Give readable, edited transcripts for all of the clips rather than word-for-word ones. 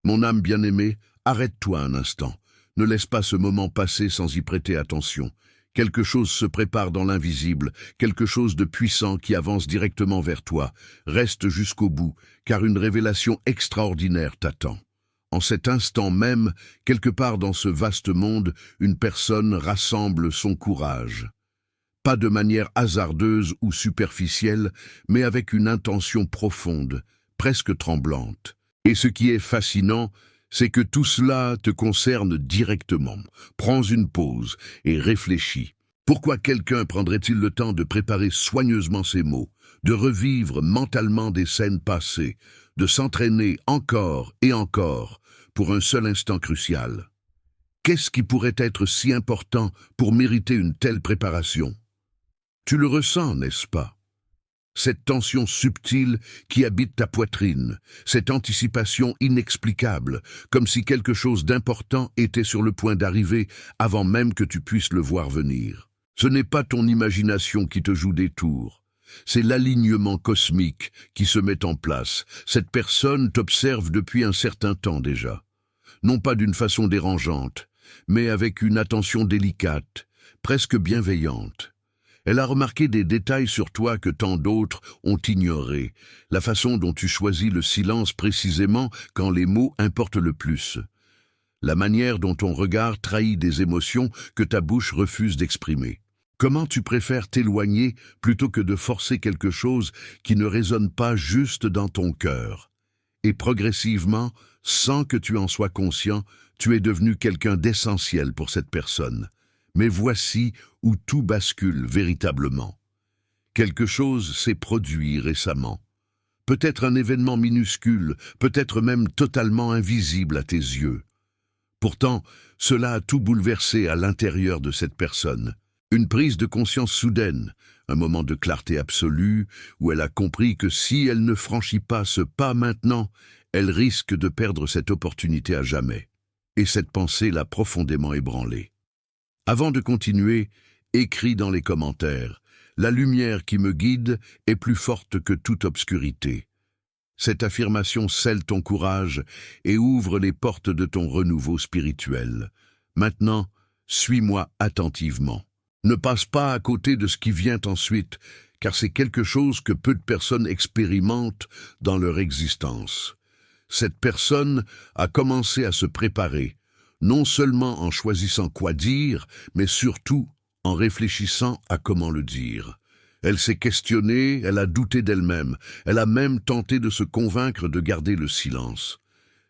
Mon âme bien-aimée, arrête-toi un instant. Ne laisse pas ce moment passer sans y prêter attention. Quelque chose se prépare dans l'invisible, quelque chose de puissant qui avance directement vers toi. Reste jusqu'au bout, car une révélation extraordinaire t'attend. En cet instant même, quelque part dans ce vaste monde, une personne rassemble son courage. Pas de manière hasardeuse ou superficielle, mais avec une intention profonde, presque tremblante. Et ce qui est fascinant, c'est que tout cela te concerne directement. Prends une pause et réfléchis. Pourquoi quelqu'un prendrait-il le temps de préparer soigneusement ses mots, de revivre mentalement des scènes passées, de s'entraîner encore et encore pour un seul instant crucial? Qu'est-ce qui pourrait être si important pour mériter une telle préparation? Tu le ressens, n'est-ce pas? Cette tension subtile qui habite ta poitrine, cette anticipation inexplicable, comme si quelque chose d'important était sur le point d'arriver avant même que tu puisses le voir venir. Ce n'est pas ton imagination qui te joue des tours, c'est l'alignement cosmique qui se met en place. Cette personne t'observe depuis un certain temps déjà, non pas d'une façon dérangeante, mais avec une attention délicate, presque bienveillante. Elle a remarqué des détails sur toi que tant d'autres ont ignorés, la façon dont tu choisis le silence précisément quand les mots importent le plus, la manière dont ton regard trahit des émotions que ta bouche refuse d'exprimer. Comment tu préfères t'éloigner plutôt que de forcer quelque chose qui ne résonne pas juste dans ton cœur. Et progressivement, sans que tu en sois conscient, tu es devenu quelqu'un d'essentiel pour cette personne. Mais voici où tout bascule véritablement. Quelque chose s'est produit récemment. Peut-être un événement minuscule, peut-être même totalement invisible à tes yeux. Pourtant, cela a tout bouleversé à l'intérieur de cette personne. Une prise de conscience soudaine, un moment de clarté absolue, où elle a compris que si elle ne franchit pas ce pas maintenant, elle risque de perdre cette opportunité à jamais. Et cette pensée l'a profondément ébranlée. Avant de continuer, écris dans les commentaires « La lumière qui me guide est plus forte que toute obscurité ». Cette affirmation scelle ton courage et ouvre les portes de ton renouveau spirituel. Maintenant, suis-moi attentivement. Ne passe pas à côté de ce qui vient ensuite, car c'est quelque chose que peu de personnes expérimentent dans leur existence. Cette personne a commencé à se préparer, non seulement en choisissant quoi dire, mais surtout en réfléchissant à comment le dire. Elle s'est questionnée, elle a douté d'elle-même, elle a même tenté de se convaincre de garder le silence.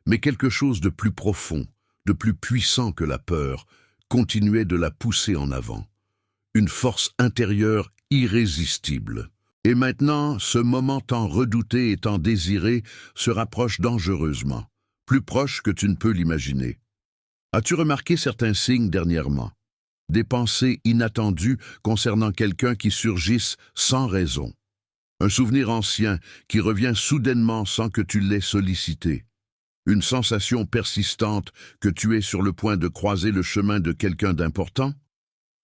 Mais quelque chose de plus profond, de plus puissant que la peur, continuait de la pousser en avant. Une force intérieure irrésistible. Et maintenant, ce moment tant redouté et tant désiré se rapproche dangereusement, plus proche que tu ne peux l'imaginer. As-tu remarqué certains signes dernièrement? Des pensées inattendues concernant quelqu'un qui surgissent sans raison. Un souvenir ancien qui revient soudainement sans que tu l'aies sollicité. Une sensation persistante que tu es sur le point de croiser le chemin de quelqu'un d'important?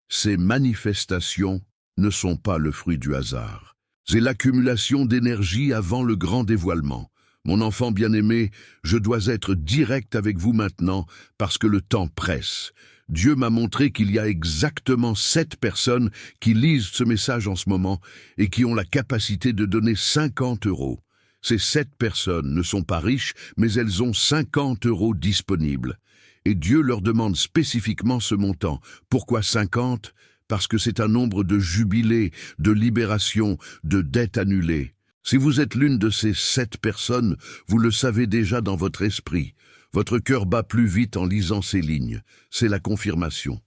Ces manifestations ne sont pas le fruit du hasard. C'est l'accumulation d'énergie avant le grand dévoilement. Mon enfant bien-aimé, je dois être direct avec vous maintenant parce que le temps presse. Dieu m'a montré qu'il y a exactement 7 personnes qui lisent ce message en ce moment et qui ont la capacité de donner 50 €. Ces 7 personnes ne sont pas riches, mais elles ont 50 € disponibles. Et Dieu leur demande spécifiquement ce montant. Pourquoi 50? Parce que c'est un nombre de jubilés, de libérations, de dettes annulées. Si vous êtes l'une de ces 7 personnes, vous le savez déjà dans votre esprit. Votre cœur bat plus vite en lisant ces lignes. C'est la confirmation.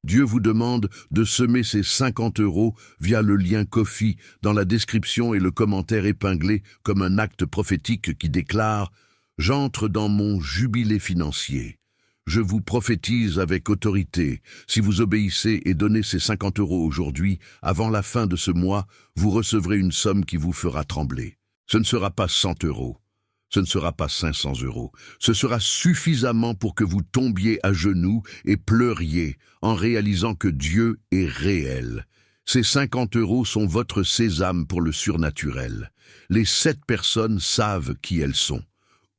Dieu vous demande de semer ces 50 € via le lien Ko-fi dans la description et le commentaire épinglé comme un acte prophétique qui déclare « J'entre dans mon jubilé financier ». Je vous prophétise avec autorité, si vous obéissez et donnez ces 50 € aujourd'hui, avant la fin de ce mois, vous recevrez une somme qui vous fera trembler. Ce ne sera pas 100 €, ce ne sera pas 500 €, ce sera suffisamment pour que vous tombiez à genoux et pleuriez en réalisant que Dieu est réel. Ces 50 € sont votre sésame pour le surnaturel. Les 7 personnes savent qui elles sont.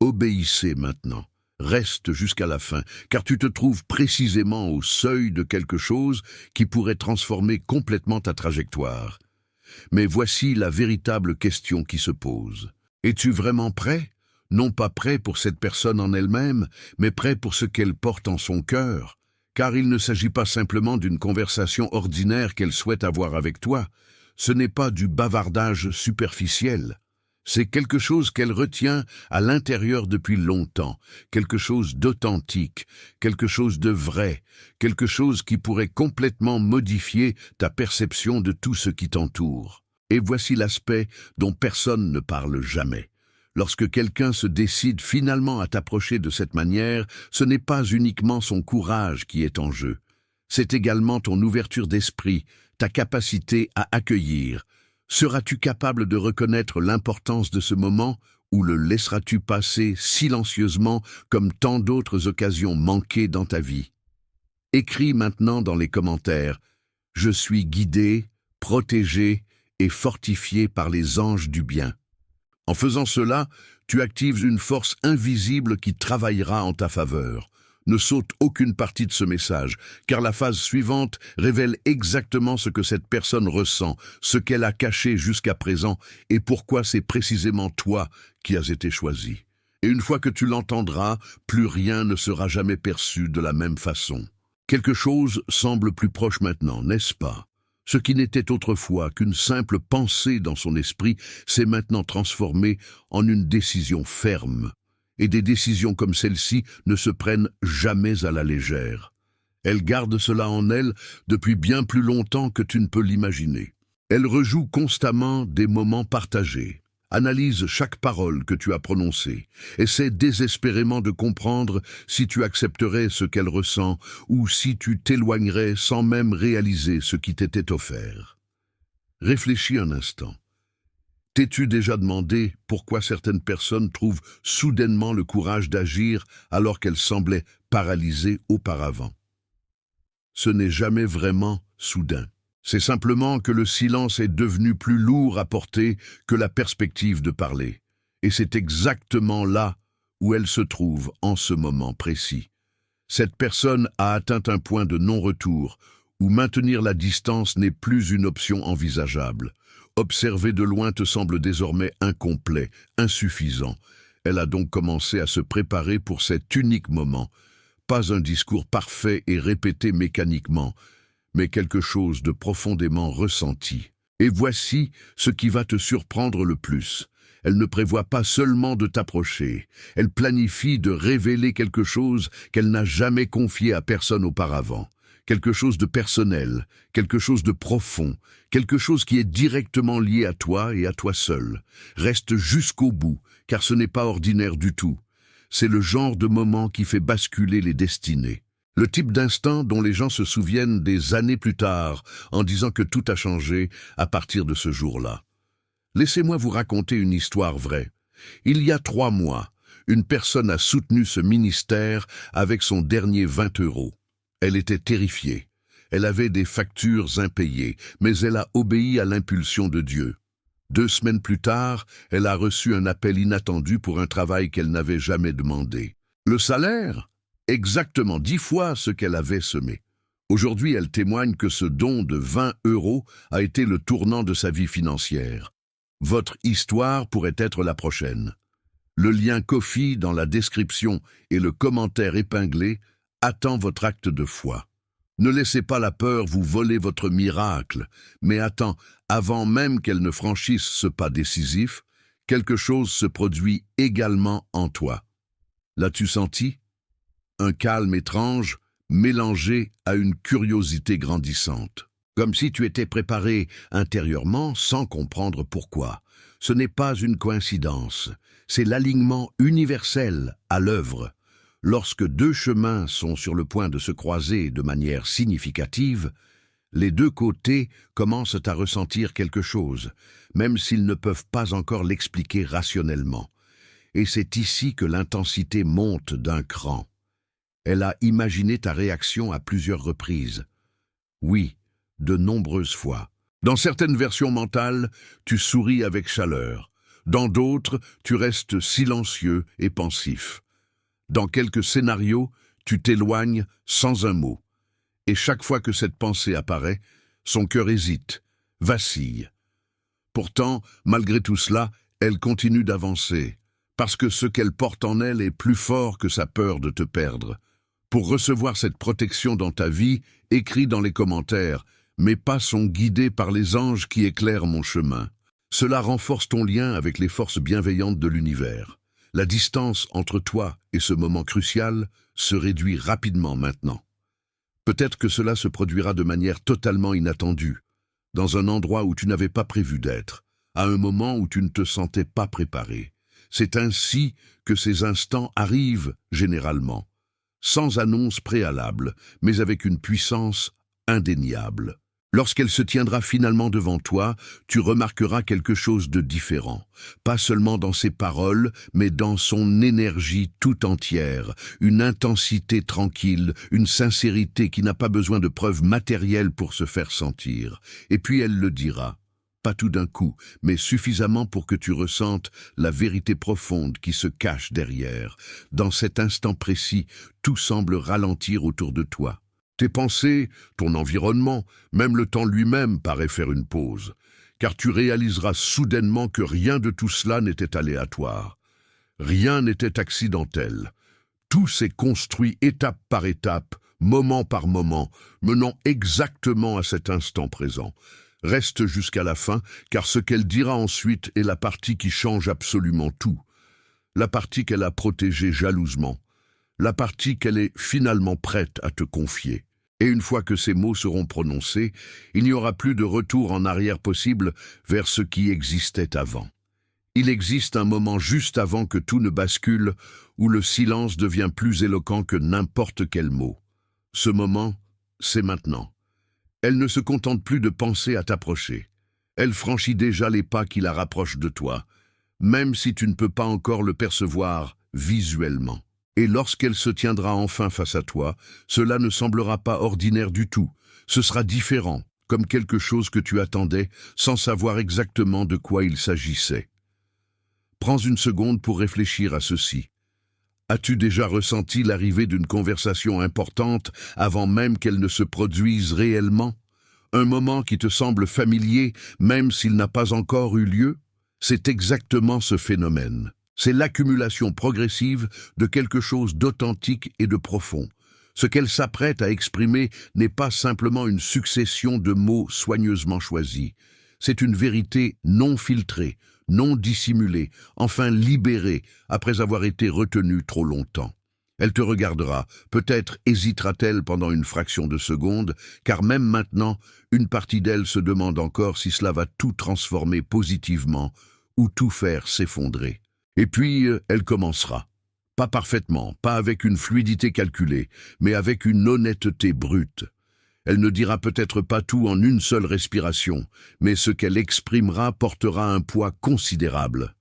Obéissez maintenant. Reste jusqu'à la fin, car tu te trouves précisément au seuil de quelque chose qui pourrait transformer complètement ta trajectoire. Mais voici la véritable question qui se pose. Es-tu vraiment prêt? Non pas prêt pour cette personne en elle-même, mais prêt pour ce qu'elle porte en son cœur. Car il ne s'agit pas simplement d'une conversation ordinaire qu'elle souhaite avoir avec toi. Ce n'est pas du bavardage superficiel. C'est quelque chose qu'elle retient à l'intérieur depuis longtemps, quelque chose d'authentique, quelque chose de vrai, quelque chose qui pourrait complètement modifier ta perception de tout ce qui t'entoure. Et voici l'aspect dont personne ne parle jamais. Lorsque quelqu'un se décide finalement à t'approcher de cette manière, ce n'est pas uniquement son courage qui est en jeu. C'est également ton ouverture d'esprit, ta capacité à accueillir. Seras-tu capable de reconnaître l'importance de ce moment ou le laisseras-tu passer silencieusement comme tant d'autres occasions manquées dans ta vie? Écris maintenant dans les commentaires « Je suis guidé, protégé et fortifié par les anges du bien ». En faisant cela, tu actives une force invisible qui travaillera en ta faveur. Ne saute aucune partie de ce message, car la phase suivante révèle exactement ce que cette personne ressent, ce qu'elle a caché jusqu'à présent et pourquoi c'est précisément toi qui as été choisi. Et une fois que tu l'entendras, plus rien ne sera jamais perçu de la même façon. Quelque chose semble plus proche maintenant, n'est-ce pas? Ce qui n'était autrefois qu'une simple pensée dans son esprit s'est maintenant transformé en une décision ferme. Et des décisions comme celle-ci ne se prennent jamais à la légère. Elle garde cela en elle depuis bien plus longtemps que tu ne peux l'imaginer. Elle rejoue constamment des moments partagés, analyse chaque parole que tu as prononcée, essaie désespérément de comprendre si tu accepterais ce qu'elle ressent ou si tu t'éloignerais sans même réaliser ce qui t'était offert. Réfléchis un instant. T'es-tu déjà demandé pourquoi certaines personnes trouvent soudainement le courage d'agir alors qu'elles semblaient paralysées auparavant? Ce n'est jamais vraiment soudain. C'est simplement que le silence est devenu plus lourd à porter que la perspective de parler. Et c'est exactement là où elle se trouve en ce moment précis. Cette personne a atteint un point de non-retour où maintenir la distance n'est plus une option envisageable. Observer de loin te semble désormais incomplet, insuffisant. Elle a donc commencé à se préparer pour cet unique moment. Pas un discours parfait et répété mécaniquement, mais quelque chose de profondément ressenti. Et voici ce qui va te surprendre le plus. Elle ne prévoit pas seulement de t'approcher, elle planifie de révéler quelque chose qu'elle n'a jamais confié à personne auparavant. Quelque chose de personnel, quelque chose de profond, quelque chose qui est directement lié à toi et à toi seul. Reste jusqu'au bout, car ce n'est pas ordinaire du tout. C'est le genre de moment qui fait basculer les destinées. Le type d'instant dont les gens se souviennent des années plus tard, en disant que tout a changé à partir de ce jour-là. Laissez-moi vous raconter une histoire vraie. Il y a 3 mois, une personne a soutenu ce ministère avec son dernier 20 €. Elle était terrifiée. Elle avait des factures impayées, mais elle a obéi à l'impulsion de Dieu. 2 semaines plus tard, elle a reçu un appel inattendu pour un travail qu'elle n'avait jamais demandé. Le salaire? Exactement 10 fois ce qu'elle avait semé. Aujourd'hui, elle témoigne que ce don de 20 € a été le tournant de sa vie financière. Votre histoire pourrait être la prochaine. Le lien Ko-fi dans la description et le commentaire épinglé attend votre acte de foi. Ne laissez pas la peur vous voler votre miracle, mais attends, avant même qu'elle ne franchisse ce pas décisif, quelque chose se produit également en toi. L'as-tu senti? Un calme étrange mélangé à une curiosité grandissante. Comme si tu étais préparé intérieurement sans comprendre pourquoi. Ce n'est pas une coïncidence, c'est l'alignement universel à l'œuvre. Lorsque 2 chemins sont sur le point de se croiser de manière significative, les 2 côtés commencent à ressentir quelque chose, même s'ils ne peuvent pas encore l'expliquer rationnellement. Et c'est ici que l'intensité monte d'un cran. Elle a imaginé ta réaction à plusieurs reprises. Oui, de nombreuses fois. Dans certaines versions mentales, tu souris avec chaleur. Dans d'autres, tu restes silencieux et pensif. Dans quelques scénarios, tu t'éloignes sans un mot. Et chaque fois que cette pensée apparaît, son cœur hésite, vacille. Pourtant, malgré tout cela, elle continue d'avancer, parce que ce qu'elle porte en elle est plus fort que sa peur de te perdre. Pour recevoir cette protection dans ta vie, écris dans les commentaires « Mes pas sont guidés par les anges qui éclairent mon chemin ». Cela renforce ton lien avec les forces bienveillantes de l'univers. La distance entre toi et ce moment crucial se réduit rapidement maintenant. Peut-être que cela se produira de manière totalement inattendue, dans un endroit où tu n'avais pas prévu d'être, à un moment où tu ne te sentais pas préparé. C'est ainsi que ces instants arrivent généralement, sans annonce préalable, mais avec une puissance indéniable. Lorsqu'elle se tiendra finalement devant toi, tu remarqueras quelque chose de différent, pas seulement dans ses paroles, mais dans son énergie tout entière, une intensité tranquille, une sincérité qui n'a pas besoin de preuves matérielles pour se faire sentir. Et puis elle le dira, pas tout d'un coup, mais suffisamment pour que tu ressentes la vérité profonde qui se cache derrière. Dans cet instant précis, tout semble ralentir autour de toi. Tes pensées, ton environnement, même le temps lui-même paraît faire une pause, car tu réaliseras soudainement que rien de tout cela n'était aléatoire. Rien n'était accidentel. Tout s'est construit étape par étape, moment par moment, menant exactement à cet instant présent. Reste jusqu'à la fin, car ce qu'elle dira ensuite est la partie qui change absolument tout. La partie qu'elle a protégée jalousement. La partie qu'elle est finalement prête à te confier. Et une fois que ces mots seront prononcés, il n'y aura plus de retour en arrière possible vers ce qui existait avant. Il existe un moment juste avant que tout ne bascule, où le silence devient plus éloquent que n'importe quel mot. Ce moment, c'est maintenant. Elle ne se contente plus de penser à t'approcher. Elle franchit déjà les pas qui la rapprochent de toi, même si tu ne peux pas encore le percevoir visuellement. Et lorsqu'elle se tiendra enfin face à toi, cela ne semblera pas ordinaire du tout. Ce sera différent, comme quelque chose que tu attendais, sans savoir exactement de quoi il s'agissait. Prends une seconde pour réfléchir à ceci. As-tu déjà ressenti l'arrivée d'une conversation importante avant même qu'elle ne se produise réellement? Un moment qui te semble familier, même s'il n'a pas encore eu lieu? C'est exactement ce phénomène. C'est l'accumulation progressive de quelque chose d'authentique et de profond. Ce qu'elle s'apprête à exprimer n'est pas simplement une succession de mots soigneusement choisis. C'est une vérité non filtrée, non dissimulée, enfin libérée après avoir été retenue trop longtemps. Elle te regardera, peut-être hésitera-t-elle pendant une fraction de seconde, car même maintenant, une partie d'elle se demande encore si cela va tout transformer positivement ou tout faire s'effondrer. Et puis, elle commencera. Pas parfaitement, pas avec une fluidité calculée, mais avec une honnêteté brute. Elle ne dira peut-être pas tout en une seule respiration, mais ce qu'elle exprimera portera un poids considérable.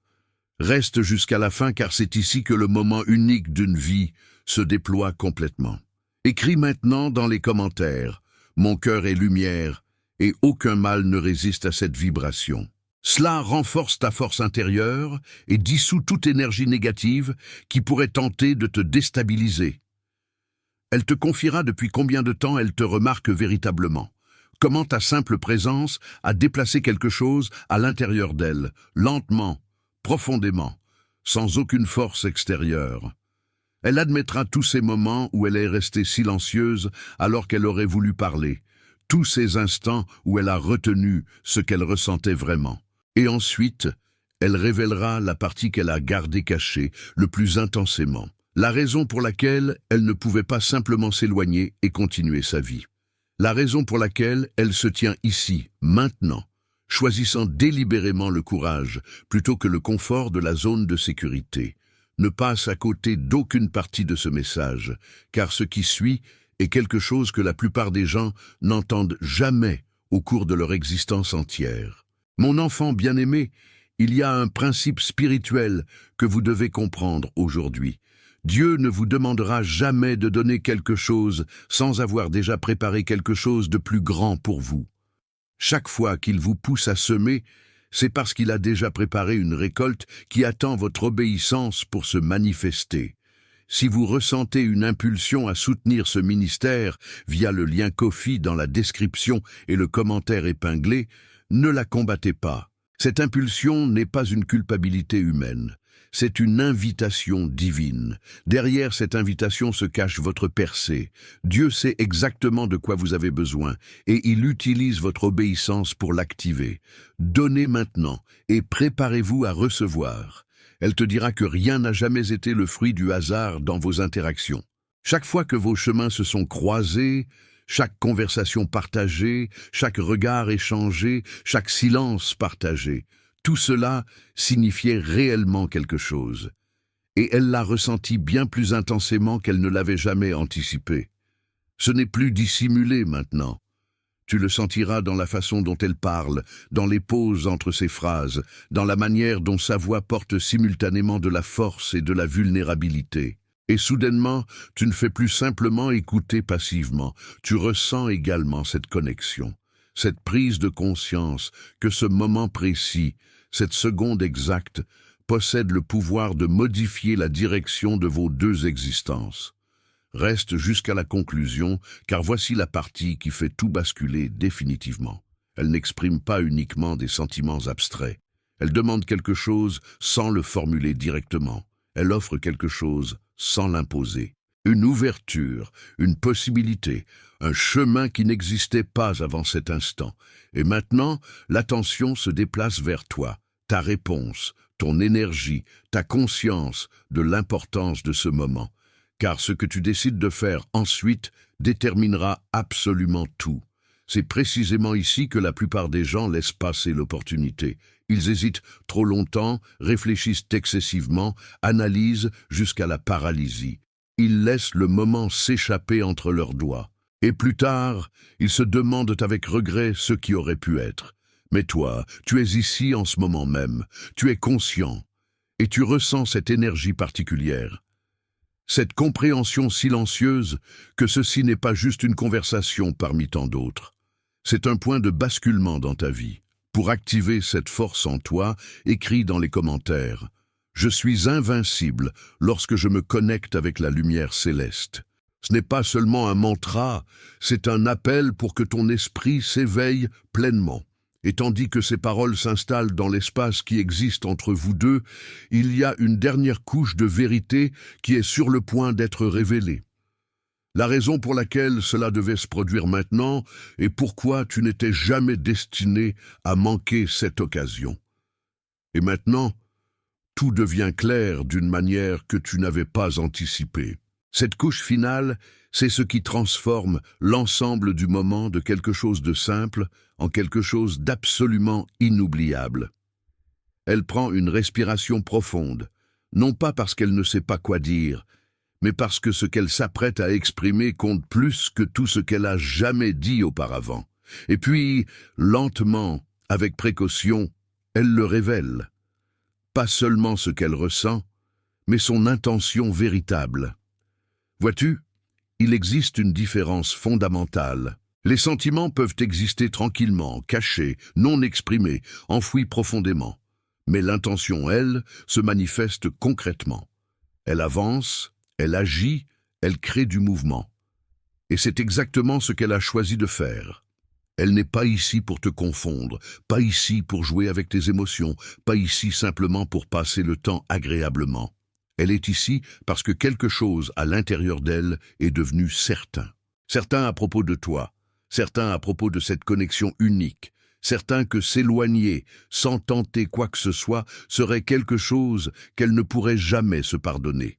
Reste jusqu'à la fin car c'est ici que le moment unique d'une vie se déploie complètement. Écris maintenant dans les commentaires « Mon cœur est lumière » et aucun mal ne résiste à cette vibration. Cela renforce ta force intérieure et dissout toute énergie négative qui pourrait tenter de te déstabiliser. Elle te confiera depuis combien de temps elle te remarque véritablement. Comment ta simple présence a déplacé quelque chose à l'intérieur d'elle, lentement, profondément, sans aucune force extérieure. Elle admettra tous ces moments où elle est restée silencieuse alors qu'elle aurait voulu parler, tous ces instants où elle a retenu ce qu'elle ressentait vraiment. Et ensuite, elle révélera la partie qu'elle a gardée cachée le plus intensément, la raison pour laquelle elle ne pouvait pas simplement s'éloigner et continuer sa vie. La raison pour laquelle elle se tient ici, maintenant, choisissant délibérément le courage plutôt que le confort de la zone de sécurité, ne passe à côté d'aucune partie de ce message, car ce qui suit est quelque chose que la plupart des gens n'entendent jamais au cours de leur existence entière. Mon enfant bien-aimé, il y a un principe spirituel que vous devez comprendre aujourd'hui. Dieu ne vous demandera jamais de donner quelque chose sans avoir déjà préparé quelque chose de plus grand pour vous. Chaque fois qu'il vous pousse à semer, c'est parce qu'il a déjà préparé une récolte qui attend votre obéissance pour se manifester. Si vous ressentez une impulsion à soutenir ce ministère via le lien Ko-fi dans la description et le commentaire épinglé, ne la combattez pas. Cette impulsion n'est pas une culpabilité humaine. C'est une invitation divine. Derrière cette invitation se cache votre percée. Dieu sait exactement de quoi vous avez besoin et il utilise votre obéissance pour l'activer. Donnez maintenant et préparez-vous à recevoir. Elle te dira que rien n'a jamais été le fruit du hasard dans vos interactions. Chaque fois que vos chemins se sont croisés, chaque conversation partagée, chaque regard échangé, chaque silence partagé, tout cela signifiait réellement quelque chose. Et elle l'a ressenti bien plus intensément qu'elle ne l'avait jamais anticipé. Ce n'est plus dissimulé maintenant. Tu le sentiras dans la façon dont elle parle, dans les pauses entre ses phrases, dans la manière dont sa voix porte simultanément de la force et de la vulnérabilité. Et soudainement, tu ne fais plus simplement écouter passivement, tu ressens également cette connexion, cette prise de conscience que ce moment précis, cette seconde exacte, possède le pouvoir de modifier la direction de vos deux existences. Reste jusqu'à la conclusion, car voici la partie qui fait tout basculer définitivement. Elle n'exprime pas uniquement des sentiments abstraits. Elle demande quelque chose sans le formuler directement. Elle offre quelque chose sans l'imposer. Une ouverture, une possibilité, un chemin qui n'existait pas avant cet instant. Et maintenant, l'attention se déplace vers toi, ta réponse, ton énergie, ta conscience de l'importance de ce moment. Car ce que tu décides de faire ensuite déterminera absolument tout. C'est précisément ici que la plupart des gens laissent passer l'opportunité. Ils hésitent trop longtemps, réfléchissent excessivement, analysent jusqu'à la paralysie. Ils laissent le moment s'échapper entre leurs doigts. Et plus tard, ils se demandent avec regret ce qui aurait pu être. Mais toi, tu es ici en ce moment même, tu es conscient, et tu ressens cette énergie particulière. Cette compréhension silencieuse que ceci n'est pas juste une conversation parmi tant d'autres. C'est un point de basculement dans ta vie. Pour activer cette force en toi, écris dans les commentaires « Je suis invincible lorsque je me connecte avec la lumière céleste ». Ce n'est pas seulement un mantra, c'est un appel pour que ton esprit s'éveille pleinement. Et tandis que ces paroles s'installent dans l'espace qui existe entre vous deux, il y a une dernière couche de vérité qui est sur le point d'être révélée. La raison pour laquelle cela devait se produire maintenant et pourquoi tu n'étais jamais destiné à manquer cette occasion. Et maintenant, tout devient clair d'une manière que tu n'avais pas anticipée. Cette couche finale, c'est ce qui transforme l'ensemble du moment de quelque chose de simple en quelque chose d'absolument inoubliable. Elle prend une respiration profonde, non pas parce qu'elle ne sait pas quoi dire, mais parce que ce qu'elle s'apprête à exprimer compte plus que tout ce qu'elle a jamais dit auparavant. Et puis, lentement, avec précaution, elle le révèle. Pas seulement ce qu'elle ressent, mais son intention véritable. Vois-tu, il existe une différence fondamentale. Les sentiments peuvent exister tranquillement, cachés, non exprimés, enfouis profondément. Mais l'intention, elle, se manifeste concrètement. Elle avance, elle agit, elle crée du mouvement. Et c'est exactement ce qu'elle a choisi de faire. Elle n'est pas ici pour te confondre, pas ici pour jouer avec tes émotions, pas ici simplement pour passer le temps agréablement. Elle est ici parce que quelque chose à l'intérieur d'elle est devenu certain. Certain à propos de toi, certain à propos de cette connexion unique, certain que s'éloigner, sans tenter quoi que ce soit, serait quelque chose qu'elle ne pourrait jamais se pardonner.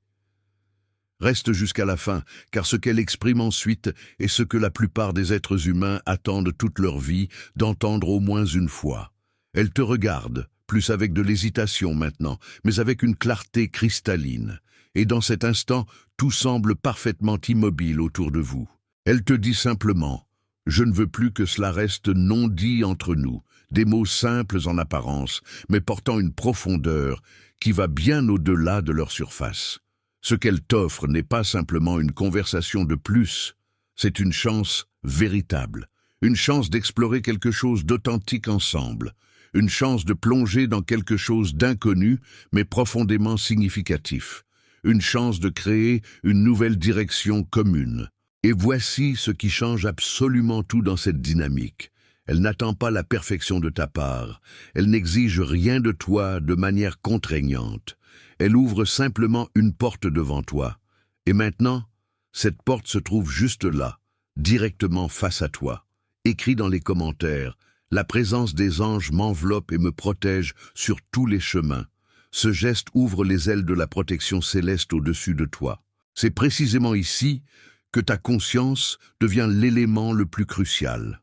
Reste jusqu'à la fin, car ce qu'elle exprime ensuite est ce que la plupart des êtres humains attendent toute leur vie d'entendre au moins une fois. Elle te regarde, plus avec de l'hésitation maintenant, mais avec une clarté cristalline. Et dans cet instant, tout semble parfaitement immobile autour de vous. Elle te dit simplement « Je ne veux plus que cela reste non dit entre nous », des mots simples en apparence, mais portant une profondeur qui va bien au-delà de leur surface. Ce qu'elle t'offre n'est pas simplement une conversation de plus, c'est une chance véritable, une chance d'explorer quelque chose d'authentique ensemble, une chance de plonger dans quelque chose d'inconnu mais profondément significatif, une chance de créer une nouvelle direction commune. Et voici ce qui change absolument tout dans cette dynamique. Elle n'attend pas la perfection de ta part. Elle n'exige rien de toi de manière contraignante. Elle ouvre simplement une porte devant toi. Et maintenant, cette porte se trouve juste là, directement face à toi. Écris dans les commentaires, la présence des anges m'enveloppe et me protège sur tous les chemins. Ce geste ouvre les ailes de la protection céleste au-dessus de toi. C'est précisément ici que ta conscience devient l'élément le plus crucial.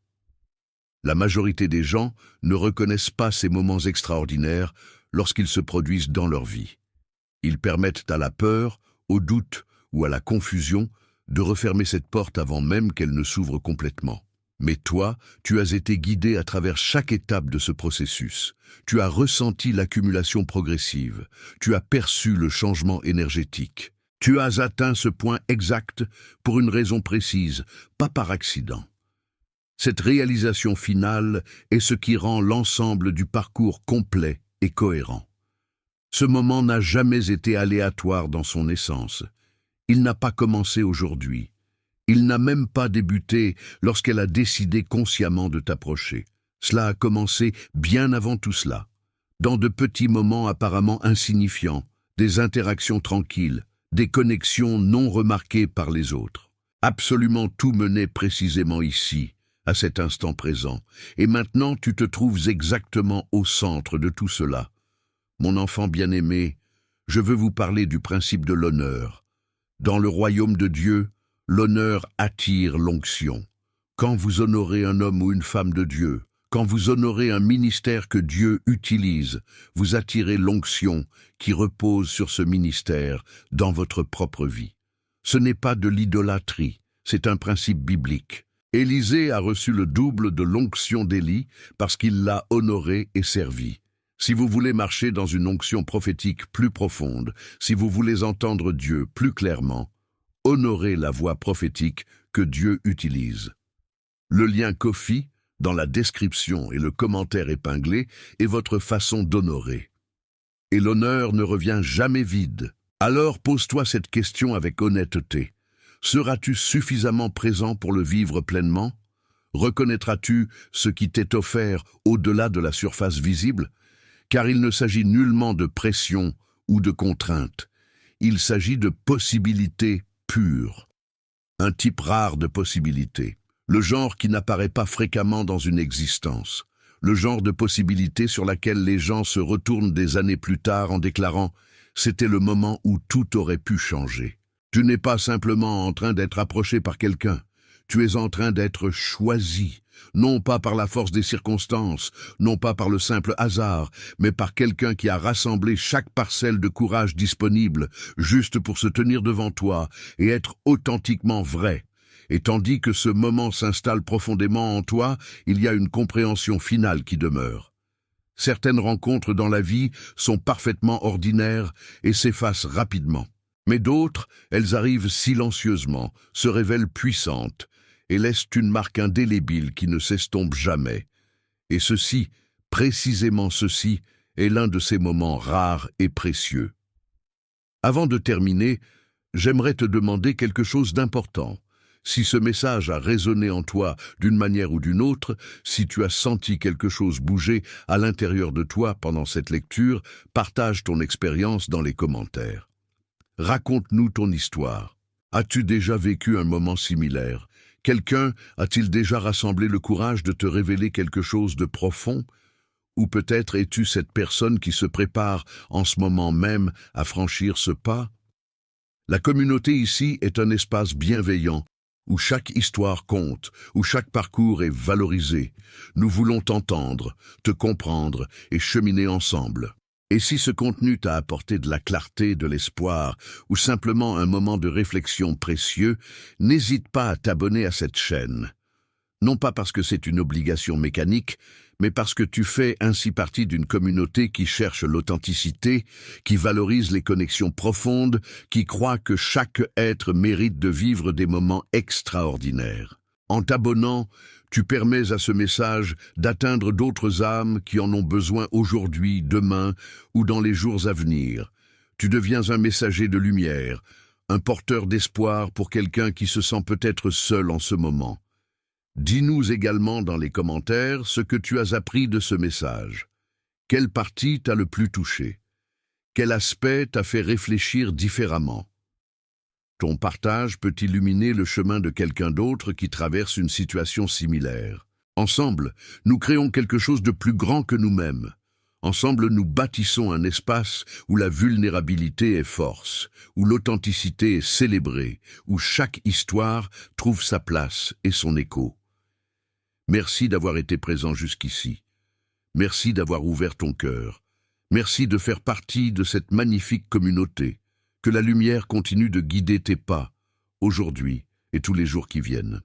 La majorité des gens ne reconnaissent pas ces moments extraordinaires lorsqu'ils se produisent dans leur vie. Ils permettent à la peur, au doute ou à la confusion de refermer cette porte avant même qu'elle ne s'ouvre complètement. Mais toi, tu as été guidé à travers chaque étape de ce processus. Tu as ressenti l'accumulation progressive. Tu as perçu le changement énergétique. Tu as atteint ce point exact pour une raison précise, pas par accident. Cette réalisation finale est ce qui rend l'ensemble du parcours complet et cohérent. Ce moment n'a jamais été aléatoire dans son essence. Il n'a pas commencé aujourd'hui. Il n'a même pas débuté lorsqu'elle a décidé consciemment de t'approcher. Cela a commencé bien avant tout cela, dans de petits moments apparemment insignifiants, des interactions tranquilles, des connexions non remarquées par les autres. Absolument tout menait précisément ici, à cet instant présent, et maintenant tu te trouves exactement au centre de tout cela. Mon enfant bien-aimé, je veux vous parler du principe de l'honneur. Dans le royaume de Dieu, l'honneur attire l'onction. Quand vous honorez un homme ou une femme de Dieu, quand vous honorez un ministère que Dieu utilise, vous attirez l'onction qui repose sur ce ministère dans votre propre vie. Ce n'est pas de l'idolâtrie, c'est un principe biblique. Élisée a reçu le double de l'onction d'Élie parce qu'il l'a honoré et servi. Si vous voulez marcher dans une onction prophétique plus profonde, si vous voulez entendre Dieu plus clairement, honorez la voix prophétique que Dieu utilise. Le lien Ko-fi, dans la description et le commentaire épinglé, est votre façon d'honorer. Et l'honneur ne revient jamais vide. Alors pose-toi cette question avec honnêteté. Seras-tu suffisamment présent pour le vivre pleinement? Reconnaîtras-tu ce qui t'est offert au-delà de la surface visible? Car il ne s'agit nullement de pression ou de contrainte. Il s'agit de possibilités pures. Un type rare de possibilités. Le genre qui n'apparaît pas fréquemment dans une existence. Le genre de possibilité sur laquelle les gens se retournent des années plus tard en déclarant « c'était le moment où tout aurait pu changer ». Tu n'es pas simplement en train d'être approché par quelqu'un, tu es en train d'être choisi, non pas par la force des circonstances, non pas par le simple hasard, mais par quelqu'un qui a rassemblé chaque parcelle de courage disponible, juste pour se tenir devant toi et être authentiquement vrai. Et tandis que ce moment s'installe profondément en toi, il y a une compréhension finale qui demeure. Certaines rencontres dans la vie sont parfaitement ordinaires et s'effacent rapidement. Mais d'autres, elles arrivent silencieusement, se révèlent puissantes et laissent une marque indélébile qui ne s'estompe jamais. Et ceci, précisément ceci, est l'un de ces moments rares et précieux. Avant de terminer, j'aimerais te demander quelque chose d'important. Si ce message a résonné en toi d'une manière ou d'une autre, si tu as senti quelque chose bouger à l'intérieur de toi pendant cette lecture, partage ton expérience dans les commentaires. Raconte-nous ton histoire. As-tu déjà vécu un moment similaire? Quelqu'un a-t-il déjà rassemblé le courage de te révéler quelque chose de profond? Ou peut-être es-tu cette personne qui se prépare en ce moment même à franchir ce pas? La communauté ici est un espace bienveillant, où chaque histoire compte, où chaque parcours est valorisé. Nous voulons t'entendre, te comprendre et cheminer ensemble. Et si ce contenu t'a apporté de la clarté, de l'espoir, ou simplement un moment de réflexion précieux, n'hésite pas à t'abonner à cette chaîne. Non pas parce que c'est une obligation mécanique, mais parce que tu fais ainsi partie d'une communauté qui cherche l'authenticité, qui valorise les connexions profondes, qui croit que chaque être mérite de vivre des moments extraordinaires. En t'abonnant, tu permets à ce message d'atteindre d'autres âmes qui en ont besoin aujourd'hui, demain ou dans les jours à venir. Tu deviens un messager de lumière, un porteur d'espoir pour quelqu'un qui se sent peut-être seul en ce moment. Dis-nous également dans les commentaires ce que tu as appris de ce message. Quelle partie t'a le plus touché? Quel aspect t'a fait réfléchir différemment? Ton partage peut illuminer le chemin de quelqu'un d'autre qui traverse une situation similaire. Ensemble, nous créons quelque chose de plus grand que nous-mêmes. Ensemble, nous bâtissons un espace où la vulnérabilité est force, où l'authenticité est célébrée, où chaque histoire trouve sa place et son écho. Merci d'avoir été présent jusqu'ici. Merci d'avoir ouvert ton cœur. Merci de faire partie de cette magnifique communauté. Que la lumière continue de guider tes pas, aujourd'hui et tous les jours qui viennent.